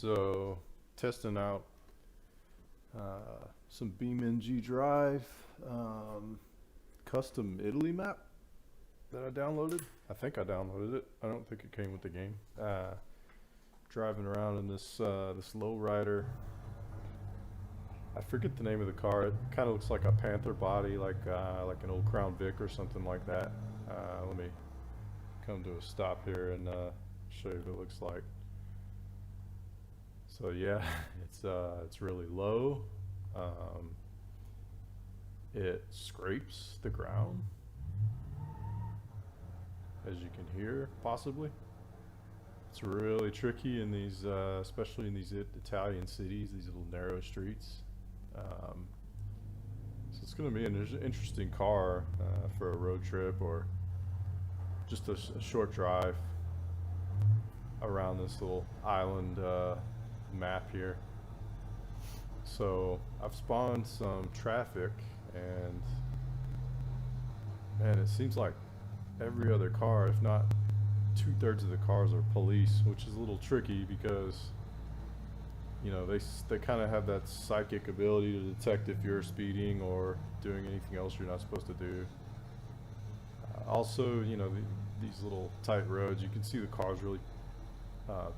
So, testing out some BeamNG drive, custom Italy map that I downloaded. I think I downloaded it. I don't think it came with the game. Driving around in this this lowrider. I forget the name of the car. It kind of looks like a Panther body, like an old Crown Vic or something like that. Let me come to a stop here and show you what it looks like. So yeah, it's really low. It scrapes the ground, as you can hear, possibly. It's really tricky in these, especially in these Italian cities, these little narrow streets. So it's going to be an interesting car for a road trip or just a short drive around this little island map here. So I've spawned some traffic, and man, it seems like every other car, if not 2/3 of the cars, are police, which is a little tricky because you know they kind of have that psychic ability to detect if you're speeding or doing anything else you're not supposed to do. Also, you know, these little tight roads, you can see the cars really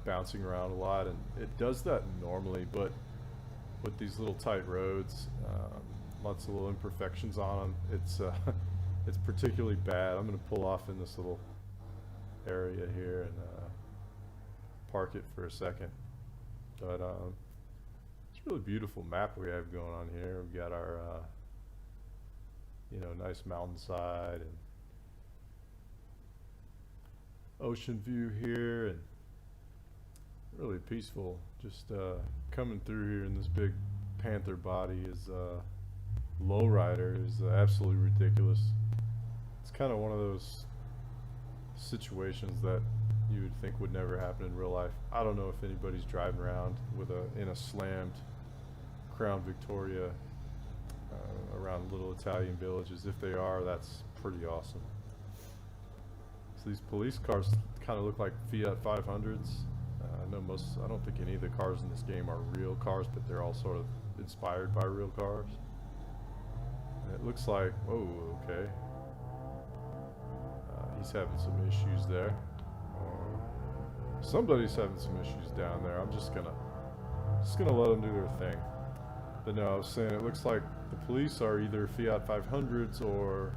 bouncing around a lot, and it does that normally, but with these little tight roads, lots of little imperfections on them, it's particularly bad. I'm going to pull off in this little area here and park it for a second. But it's a really beautiful map we have going on here. We've got our you know, nice mountainside and ocean view here, and really peaceful. Just coming through here in this big Panther body is lowrider is absolutely ridiculous. It's kind of one of those situations that you would think would never happen in real life. I don't know if anybody's driving around with in a slammed Crown Victoria around little Italian villages. If they are, that's pretty awesome. So these police cars kind of look like Fiat 500s. I don't think any of the cars in this game are real cars, but they're all sort of inspired by real cars. And it looks like, oh, okay. He's having some issues there. Somebody's having some issues down there. I'm just gonna let them do their thing. But no, I was saying it looks like the police are either Fiat 500s or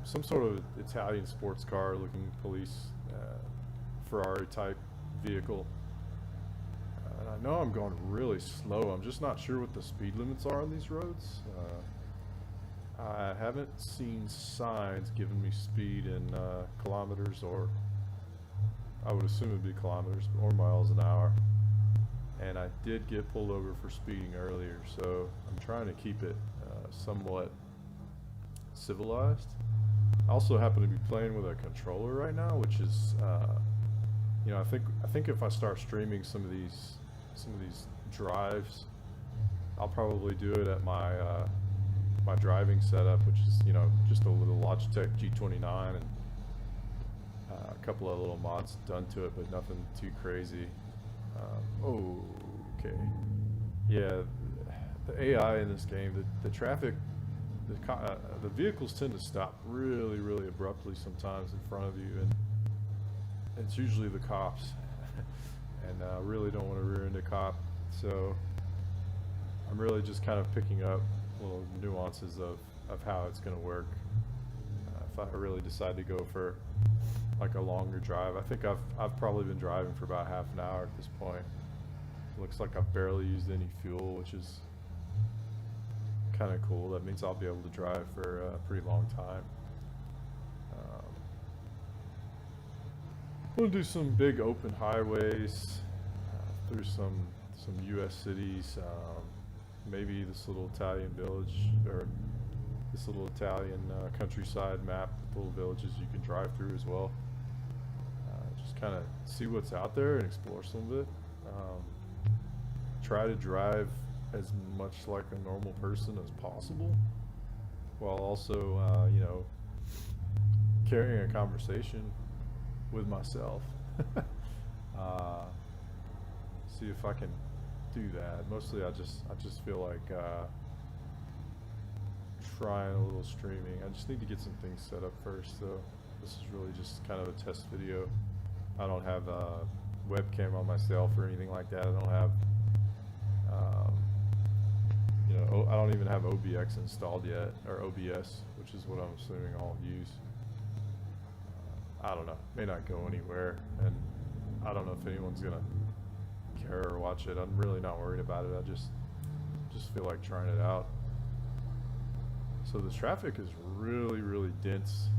some sort of Italian sports car looking police Ferrari type vehicle. And I know I'm going really slow. I'm just not sure what the speed limits are on these roads. I haven't seen signs giving me speed in kilometers, or I would assume it'd be kilometers or miles an hour. And I did get pulled over for speeding earlier, so I'm trying to keep it somewhat civilized. I also happen to be playing with a controller right now, which is you know, I think if I start streaming some of these drives, I'll probably do it at my my driving setup, which is, you know, just a little Logitech G29 and a couple of little mods done to it, but nothing too crazy. Okay, yeah, the AI in this game, the traffic, the vehicles tend to stop really abruptly sometimes in front of you, and it's usually the cops. And I really don't want to rear end a cop, so I'm really just kind of picking up little nuances of how it's going to work. If I really decide to go for like a longer drive, I think I've probably been driving for about half an hour at this point. Looks like I've barely used any fuel, which is kind of cool. That means I'll be able to drive for a pretty long time. We'll do some big open highways through some U.S. cities. Maybe this little Italian village, or this little Italian countryside map with little villages you can drive through as well. Just kind of see what's out there and explore some of it. Try to drive as much like a normal person as possible, while also, you know, carrying a conversation with myself. see if I can do that. Mostly I just feel like trying a little streaming. I just need to get some things set up first, so this is really just kind of a test video. I don't have a webcam on myself or anything like that. I don't have you know, I don't even have OBX installed yet, or OBS, which is what I'm assuming I'll use. I don't know, may not go anywhere, and I don't know if anyone's gonna care or watch it. I'm really not worried about it. I just feel like trying it out. So the traffic is really dense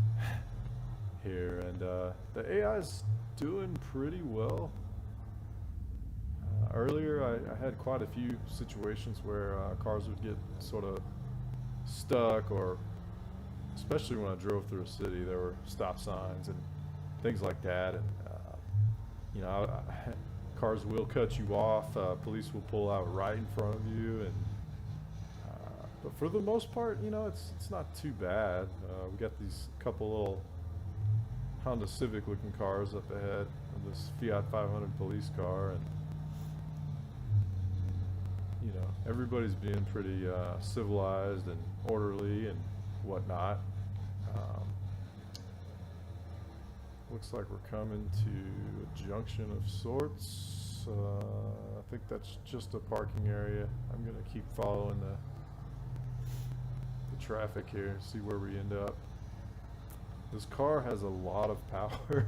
here, and the AI is doing pretty well. Earlier I had quite a few situations where cars would get sort of stuck, or especially when I drove through a city, there were stop signs and things like that, and you know, cars will cut you off, police will pull out right in front of you, and but for the most part, you know, it's not too bad. We got these couple little Honda Civic looking cars up ahead, and this Fiat 500 police car, and you know, everybody's being pretty civilized and orderly and whatnot. Looks like we're coming to a junction of sorts. I think that's just a parking area. I'm gonna keep following the traffic here, see where we end up. This car has a lot of power,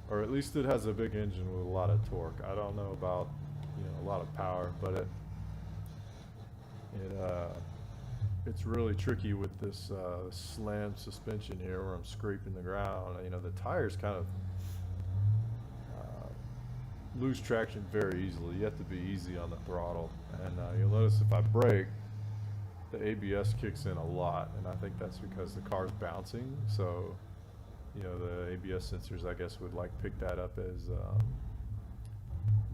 or at least it has a big engine with a lot of torque. I don't know about, you know, a lot of power, but it's really tricky with this slam suspension here, where I'm scraping the ground. You know, the tires kind of lose traction very easily. You have to be easy on the throttle, and you'll notice if I brake, the ABS kicks in a lot, and I think that's because the car's bouncing. So, you know, the ABS sensors, I guess, would like pick that up as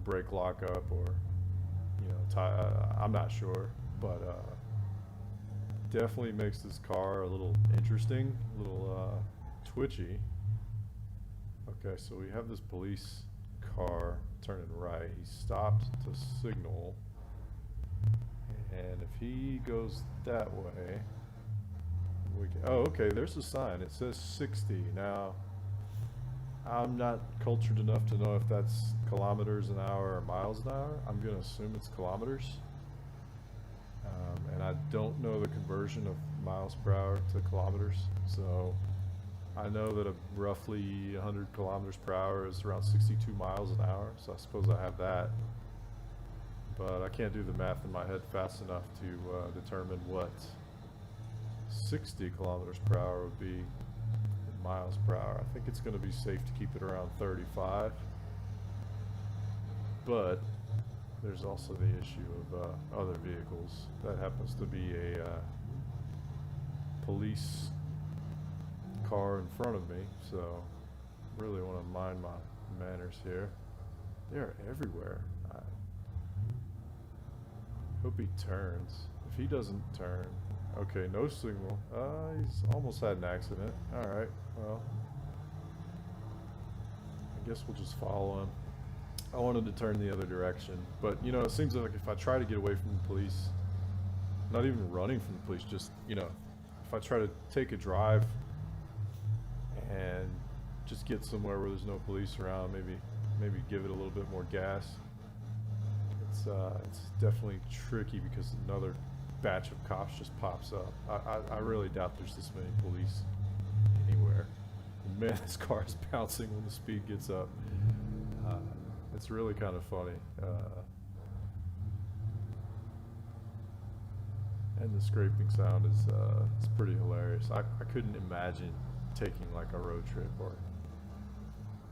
brake lockup, or, you know, I'm not sure, but definitely makes this car a little interesting, a little twitchy. Okay, so we have this police car turning right. He stopped to signal, and if he goes that way, we can, oh, okay, there's a sign. It says 60. Now, I'm not cultured enough to know if that's kilometers an hour or miles an hour. I'm going to assume it's kilometers. And I don't know the conversion of miles per hour to kilometers. So I know that a roughly 100 kilometers per hour is around 62 miles an hour. So I suppose I have that. But I can't do the math in my head fast enough to determine what 60 kilometers per hour would be in miles per hour. I think it's going to be safe to keep it around 35. But there's also the issue of other vehicles. That happens to be a police car in front of me, so really want to mind my manners here. They're everywhere. I hope he turns. If he doesn't turn, okay, no signal. He's almost had an accident. Alright, well, I guess we'll just follow him. I wanted to turn the other direction, but you know, it seems like if I try to get away from the police, not even running from the police, just, you know, if I try to take a drive and just get somewhere where there's no police around, maybe give it a little bit more gas. It's definitely tricky because another batch of cops just pops up. I really doubt there's this many police anywhere. And man, this car is bouncing when the speed gets up. It's really kind of funny. And the scraping sound is it's pretty hilarious. I couldn't imagine taking like a road trip or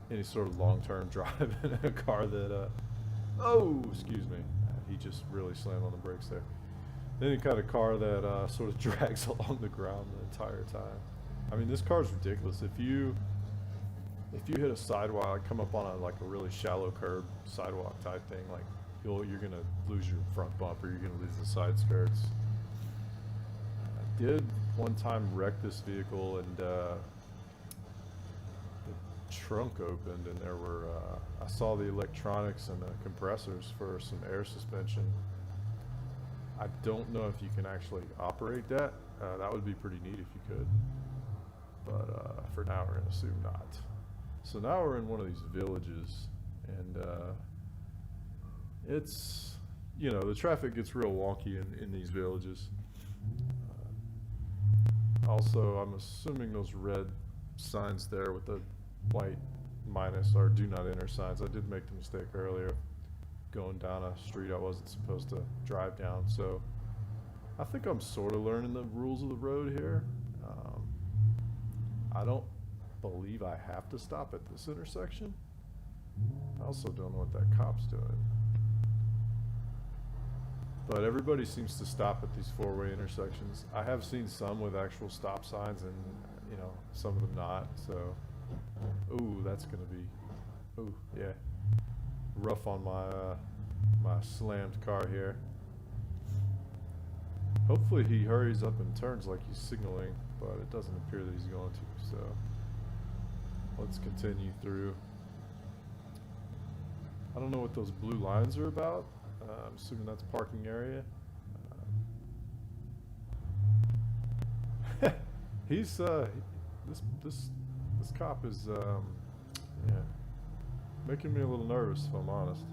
any sort of long-term drive in a car that, oh, excuse me. He just really slammed on the brakes there. Any kind of car that sort of drags along the ground the entire time. I mean, this car's ridiculous. If you hit a sidewalk, come up on a really shallow curb sidewalk type thing, like you're gonna lose your front bumper, you're gonna lose the side skirts. I did one time wreck this vehicle, and the trunk opened, and there were I I saw the electronics and the compressors for some air suspension. I don't know if you can actually operate that. That would be pretty neat if you could. But for now, we're going to assume not. So now we're in one of these villages, and it's, you know, the traffic gets real wonky in these villages. Also, I'm assuming those red signs there with the white minus are do not enter signs. I did make the mistake earlier going down a street I wasn't supposed to drive down, so I think I'm sort of learning the rules of the road here. I don't believe I have to stop at this intersection. I also don't know what that cop's doing. But everybody seems to stop at these four-way intersections. I have seen some with actual stop signs and, you know, some of them not, so. Ooh, that's gonna be, ooh, yeah. Rough on my, my slammed car here. Hopefully he hurries up and turns like he's signaling, but it doesn't appear that he's going to, so. Let's continue through. I don't know what those blue lines are about. I'm assuming that's parking area. He's this cop is yeah, making me a little nervous if I'm honest.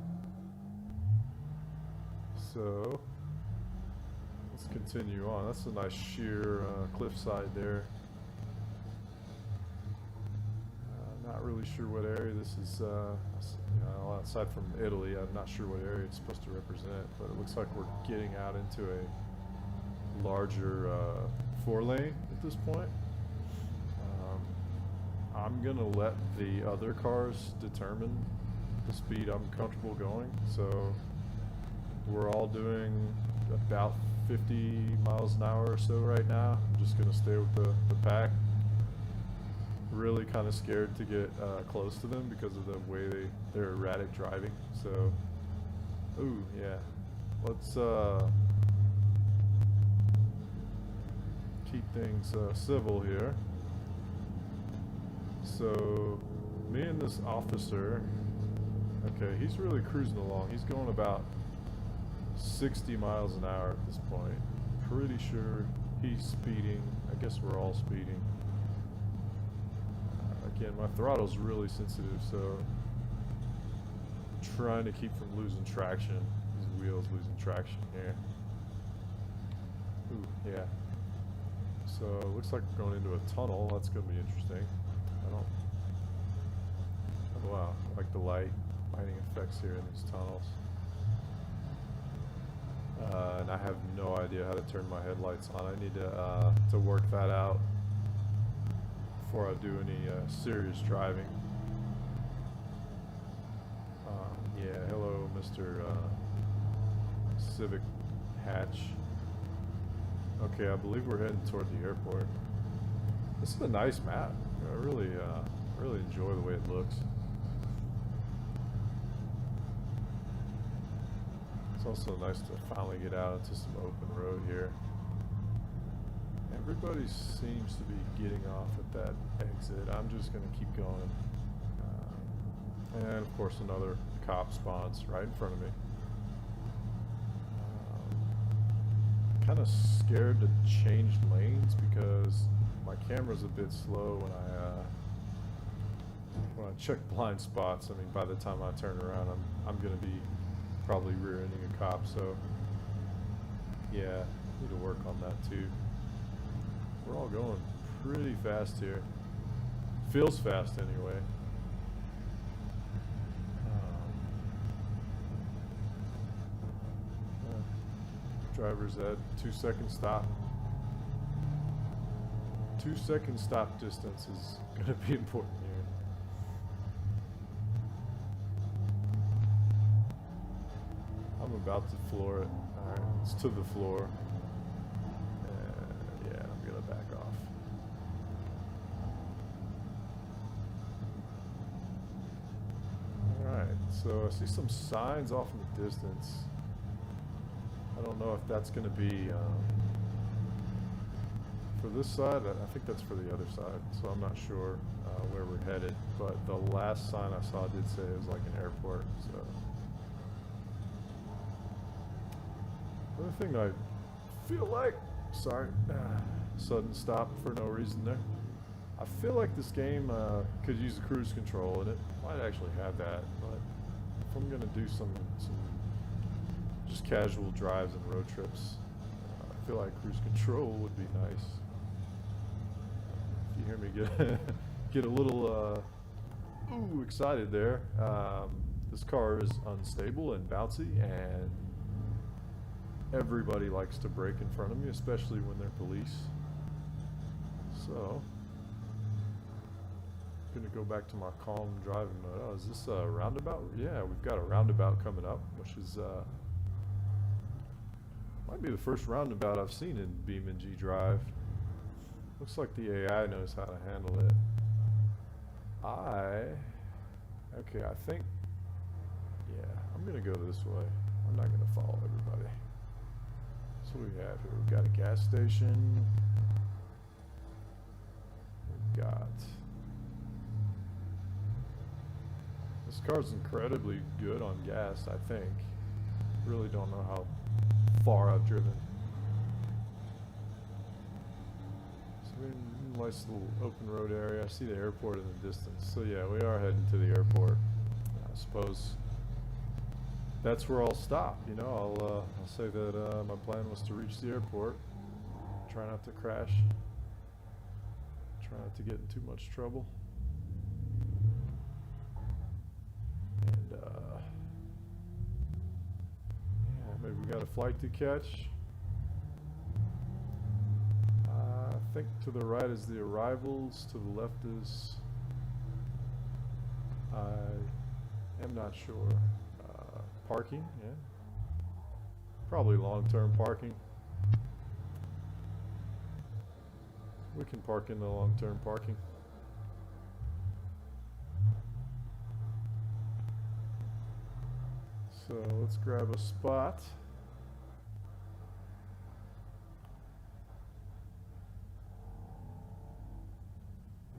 So let's continue on. That's a nice sheer cliffside there. Not really sure what area this is, you know, aside from Italy, I'm not sure what area it's supposed to represent, but it looks like we're getting out into a larger 4-lane at this point. I'm gonna let the other cars determine the speed I'm comfortable going, so we're all doing about 50 miles an hour or so right now. I'm just gonna stay with the pack. Really kind of scared to get close to them because of the way they're erratic driving. So, ooh, yeah. Let's keep things civil here. So, me and this officer, okay, he's really cruising along. He's going about 60 miles an hour at this point. Pretty sure he's speeding. I guess we're all speeding. Again, my throttle's really sensitive, so I'm trying to keep from losing traction. These wheels losing traction here. Ooh, yeah. So it looks like we're going into a tunnel. That's going to be interesting. Oh wow, I like the lighting effects here in these tunnels. And I have no idea how to turn my headlights on. I need to work that out before I do any serious driving. Yeah, hello, Mr. Civic Hatch. Okay, I believe we're heading toward the airport. This is a nice map. I really enjoy the way it looks. It's also nice to finally get out into some open road here. Everybody seems to be getting off at that exit. I'm just going to keep going. And of course another cop spawns right in front of me. Kind of scared to change lanes because my camera's a bit slow when I check blind spots. I mean, by the time I turn around, I'm going to be probably rear-ending a cop. So yeah, need to work on that too. We're all going pretty fast here. Feels fast anyway. Driver's ed, 2-second stop. 2-second stop distance is going to be important here. I'm about to floor it. Alright, it's to the floor. Yeah, I'm going to back off. Alright, so I see some signs off in the distance. I don't know if that's going to be for this side. I think that's for the other side, so I'm not sure. where we're headed, but the last sign I saw did say it was like an airport, so. Another thing I feel like, sorry, sudden stop for no reason there. I feel like this game could use the cruise control, and it might actually have that, but if I'm gonna do some just casual drives and road trips, I feel like cruise control would be nice. If you hear me get a little excited there, this car is unstable and bouncy, and everybody likes to brake in front of me, especially when they're police. So, I'm gonna go back to my calm driving mode. Oh, is this a roundabout? Yeah, we've got a roundabout coming up, which is might be the first roundabout I've seen in BeamNG Drive. Looks like the AI knows how to handle it. Okay, I think, yeah, I'm gonna go this way. I'm not gonna follow everybody. So what do we have here? We've got a gas station. We've got, this car's incredibly good on gas, I think. Really don't know how far I've driven. So we're in a nice little open road area. I see the airport in the distance. So yeah, we are heading to the airport. I suppose that's where I'll stop. You know, I'll say that my plan was to reach the airport, try not to crash, try not to get in too much trouble, and yeah, maybe we got a flight to catch. I think to the right is the arrivals, to the left is, I am not sure. Parking, yeah. Probably long-term parking. We can park in the long-term parking. So let's grab a spot.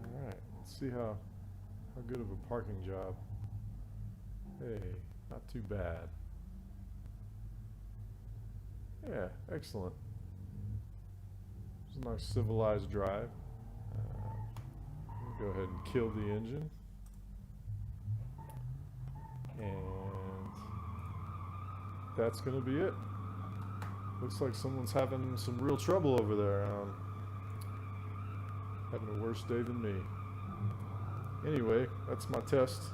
Alright, let's see how good of a parking job. Hey. Not too bad. Yeah, excellent. It's a nice civilized drive. We'll go ahead and kill the engine. And that's going to be it. Looks like someone's having some real trouble over there. Having a worse day than me. Anyway, that's my test.